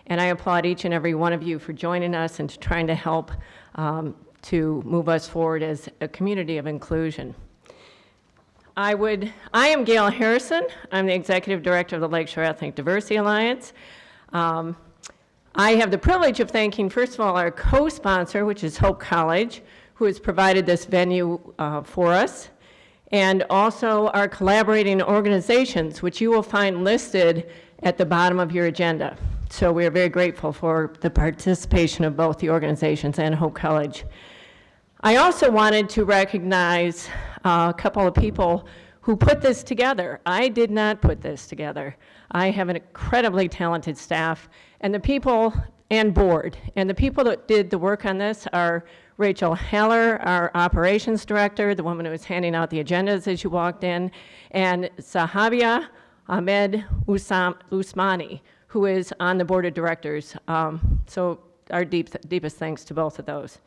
And I applaud each and every one of you for joining us and trying to help to move us forward as a community of inclusion. I am Gail Harrison. I'm the Executive Director of the Lakeshore Ethnic Diversity Alliance. I have the privilege of thanking, first of all, our co-sponsor, which is Hope College, who has provided this venue for us, and also our collaborating organizations, which you will find listed at the bottom of your agenda. So we are very grateful for the participation of both the organizations and Hope College. I also wanted to recognize a couple of people who put this together. I did not put this together. I have an incredibly talented staff and the people and board. And the people that did the work on this are Rachel Haller, our operations director, the woman who was handing out the agendas as you walked in, and Sahabia Ahmed Usmani, who is on the board of directors. So our deepest thanks to both of those.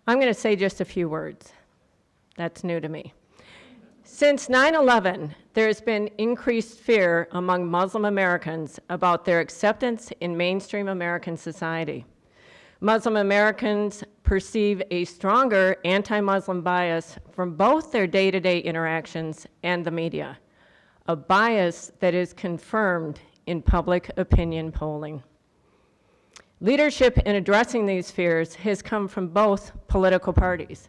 I'm going to say just a few words. That's new to me. Since 9/11, there has been increased fear among Muslim Americans about their acceptance in mainstream American society. Muslim Americans perceive a stronger anti-Muslim bias from both their day-to-day interactions and the media, a bias that is confirmed in public opinion polling. Leadership in addressing these fears has come from both political parties.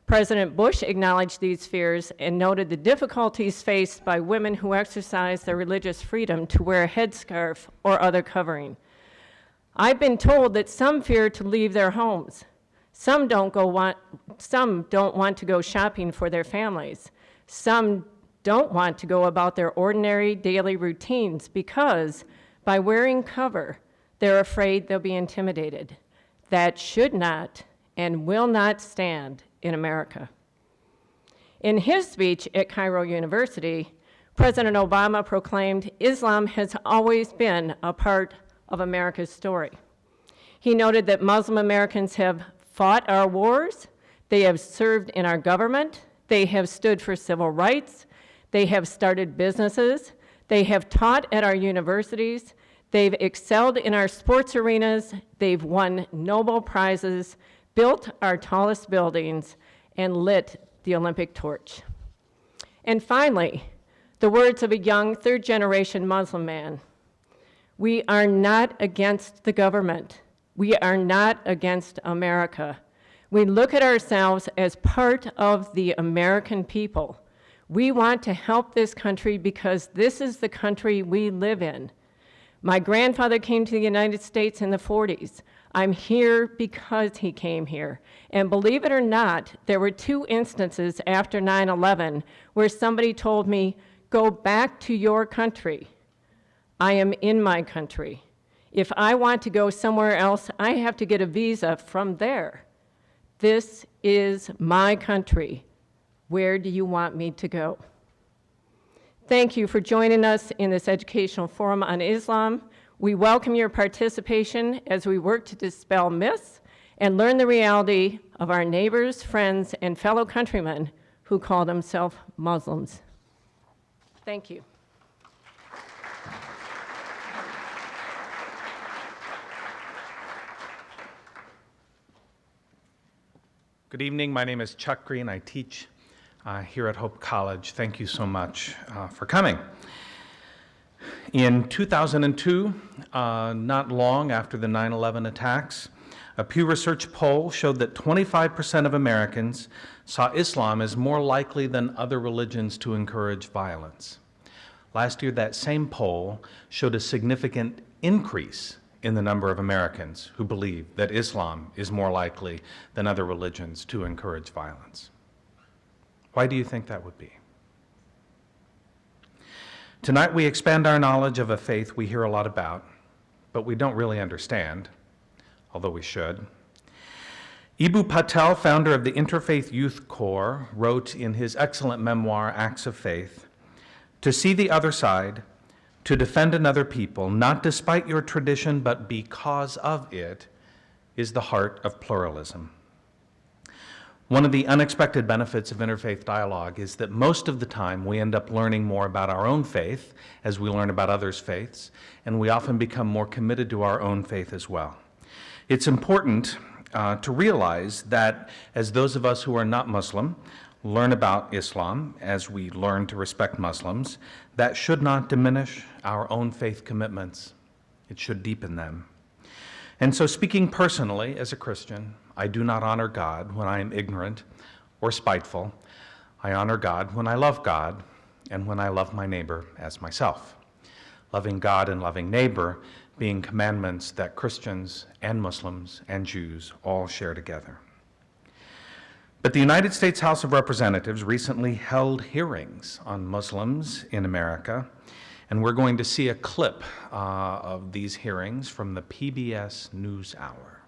President Bush acknowledged these fears and noted the difficulties faced by women who exercise their religious freedom to wear a headscarf or other covering. I've been told that some fear to leave their homes. Some don't want to go shopping for their families. Some don't want to go about their ordinary daily routines because by wearing cover, they're afraid they'll be intimidated. That should not and will not stand in America. In his speech at Cairo University, President Obama proclaimed Islam has always been a part of America's story. He noted that Muslim Americans have fought our wars, they have served in our government, they have stood for civil rights, they have started businesses, they have taught at our universities, they've excelled in our sports arenas, they've won Nobel Prizes, built our tallest buildings, and lit the Olympic torch. And finally, the words of a young third-generation Muslim man: we are not against the government. We are not against America. We look at ourselves as part of the American people. We want to help this country because this is the country we live in. My grandfather came to the United States in the 40s. I'm here because he came here. And believe it or not, there were 2 instances after 9/11 where somebody told me, go back to your country. I am in my country. If I want to go somewhere else, I have to get a visa from there. This is my country. Where do you want me to go? Thank you for joining us in this educational forum on Islam. We welcome your participation as we work to dispel myths and learn the reality of our neighbors, friends, and fellow countrymen who call themselves Muslims. Thank you. Good evening. My name is Chuck Green. I teach here at Hope College. Thank you so much for coming. In 2002, not long after the 9/11 attacks, a Pew Research poll showed that 25% of Americans saw Islam as more likely than other religions to encourage violence. Last year, that same poll showed a significant increase in the number of Americans who believe that Islam is more likely than other religions to encourage violence. Why do you think that would be? Tonight we expand our knowledge of a faith we hear a lot about, but we don't really understand, although we should. Eboo Patel, founder of the Interfaith Youth Corps, wrote in his excellent memoir, Acts of Faith, "To see the other side, to defend another people, not despite your tradition, but because of it, is the heart of pluralism." One of the unexpected benefits of interfaith dialogue is that most of the time we end up learning more about our own faith as we learn about others' faiths, and we often become more committed to our own faith as well. It's important to realize that as those of us who are not Muslim learn about Islam, as we learn to respect Muslims, that should not diminish our own faith commitments. It should deepen them. And so, speaking personally as a Christian, I do not honor God when I am ignorant or spiteful. I honor God when I love God and when I love my neighbor as myself. Loving God and loving neighbor being commandments that Christians and Muslims and Jews all share together. But the United States House of Representatives recently held hearings on Muslims in America, and we're going to see a clip of these hearings from the PBS NewsHour.